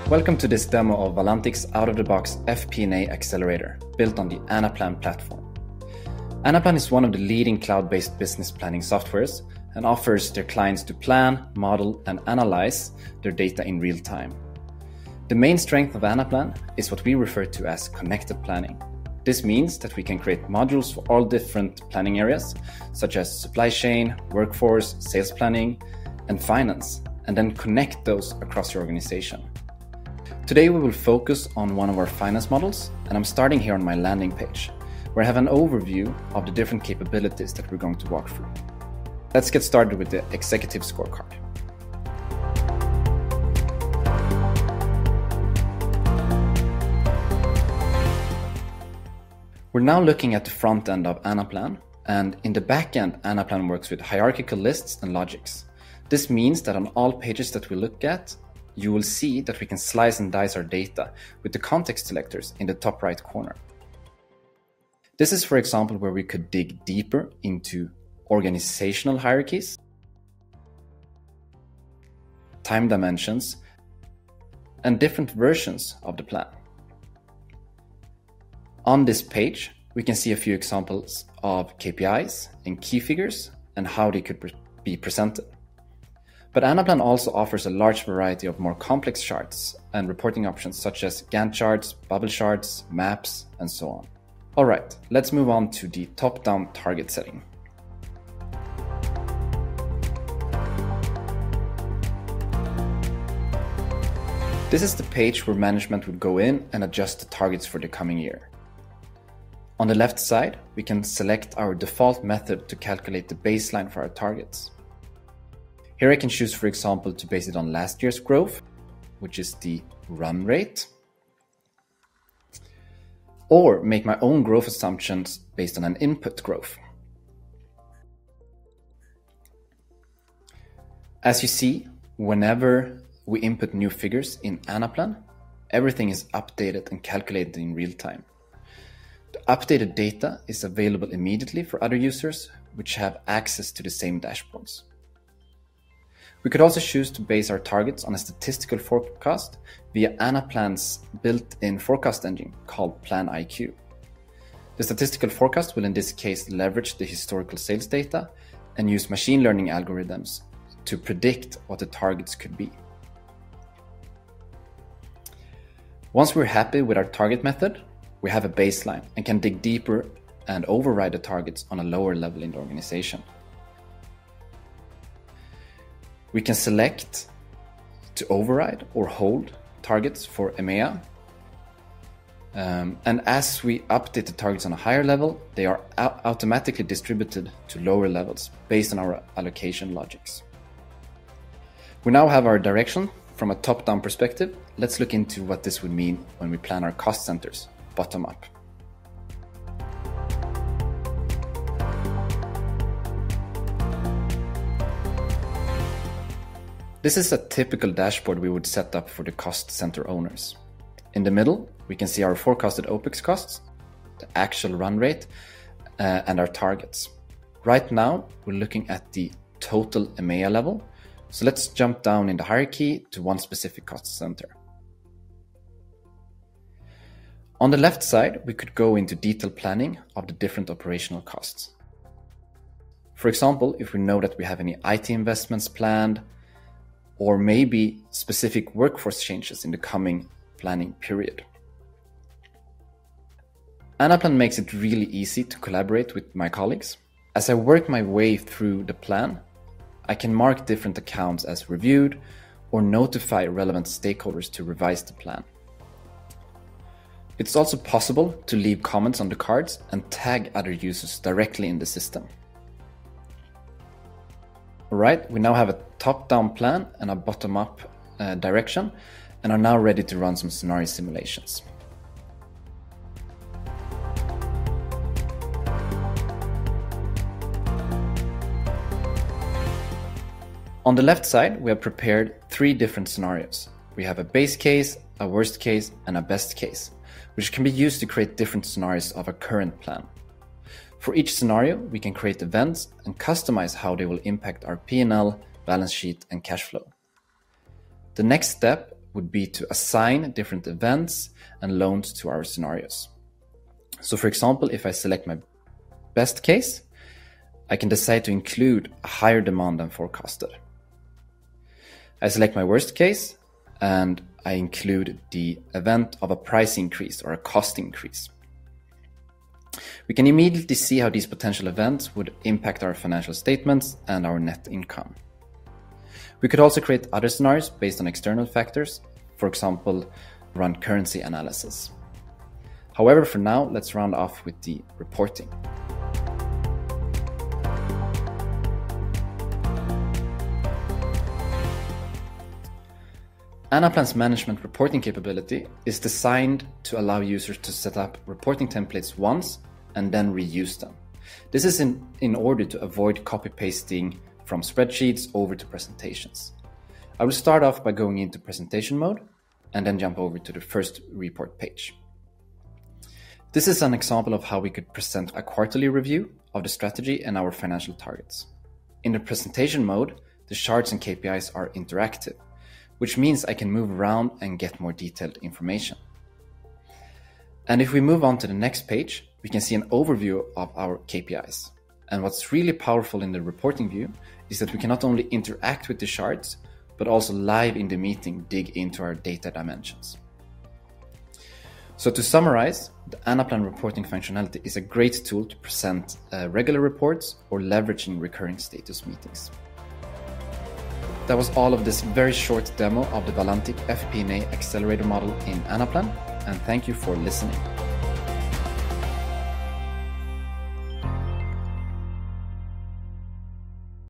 Welcome to this demo of Valantic's out-of-the-box FP&A accelerator, built on the Anaplan platform. Anaplan is one of the leading cloud-based business planning softwares and offers their clients to plan, model, and analyze their data in real time. The main strength of Anaplan is what we refer to as connected planning. This means that we can create modules for all different planning areas, such as supply chain, workforce, sales planning, and finance, and then connect those across your organization. Today we will focus on one of our finance models, and I'm starting here on my landing page, where I have an overview of the different capabilities that we're going to walk through. Let's get started with the executive scorecard. We're now looking at the front end of Anaplan, and in the back end, Anaplan works with hierarchical lists and logics. This means that on all pages that we look at, you will see that we can slice and dice our data with the context selectors in the top right corner. This is, for example, where we could dig deeper into organizational hierarchies, time dimensions, and different versions of the plan. On this page, we can see a few examples of KPIs and key figures and how they could be presented. But Anaplan also offers a large variety of more complex charts and reporting options such as Gantt charts, bubble charts, maps, and so on. All right, let's move on to the top-down target setting. This is the page where management would go in and adjust the targets for the coming year. On the left side, we can select our default method to calculate the baseline for our targets. Here I can choose, for example, to base it on last year's growth, which is the run rate, or make my own growth assumptions based on an input growth. As you see, whenever we input new figures in Anaplan, everything is updated and calculated in real time. The updated data is available immediately for other users, which have access to the same dashboards. We could also choose to base our targets on a statistical forecast via Anaplan's built-in forecast engine called Plan IQ. The statistical forecast will in this case leverage the historical sales data and use machine learning algorithms to predict what the targets could be. Once we're happy with our target method, we have a baseline and can dig deeper and override the targets on a lower level in the organization. We can select to override or hold targets for EMEA. And as we update the targets on a higher level, they are automatically distributed to lower levels based on our allocation logics. We now have our direction from a top-down perspective. Let's look into what this would mean when we plan our cost centers bottom up. This is a typical dashboard we would set up for the cost center owners. In the middle, we can see our forecasted OPEX costs, the actual run rate, and our targets. Right now, we're looking at the total EMEA level. So let's jump down in the hierarchy to one specific cost center. On the left side, we could go into detailed planning of the different operational costs. For example, if we know that we have any IT investments planned, or maybe specific workforce changes in the coming planning period. Anaplan makes it really easy to collaborate with my colleagues. As I work my way through the plan, I can mark different accounts as reviewed or notify relevant stakeholders to revise the plan. It's also possible to leave comments on the cards and tag other users directly in the system. Alright, we now have a top-down plan and a bottom-up direction and are now ready to run some scenario simulations. On the left side, we have prepared 3 different scenarios. We have a base case, a worst case, and a best case, which can be used to create different scenarios of a current plan. For each scenario, we can create events and customize how they will impact our P&L, balance sheet, and cash flow. The next step would be to assign different events and loans to our scenarios. So for example, if I select my best case, I can decide to include a higher demand than forecasted. I select my worst case and I include the event of a price increase or a cost increase. We can immediately see how these potential events would impact our financial statements and our net income. We could also create other scenarios based on external factors, for example, run currency analysis. However, for now, let's round off with the reporting. Anaplan's management reporting capability is designed to allow users to set up reporting templates once and then reuse them. This is in order to avoid copy-pasting from spreadsheets over to presentations. I will start off by going into presentation mode and then jump over to the first report page. This is an example of how we could present a quarterly review of the strategy and our financial targets. In the presentation mode, the charts and KPIs are interactive, which means I can move around and get more detailed information. And if we move on to the next page, we can see an overview of our KPIs. And what's really powerful in the reporting view is that we can not only interact with the charts, but also live in the meeting dig into our data dimensions. So to summarize, the Anaplan reporting functionality is a great tool to present regular reports or leveraging recurring status meetings. That was all of this very short demo of the Valantic FP&A accelerator model in Anaplan, and thank you for listening.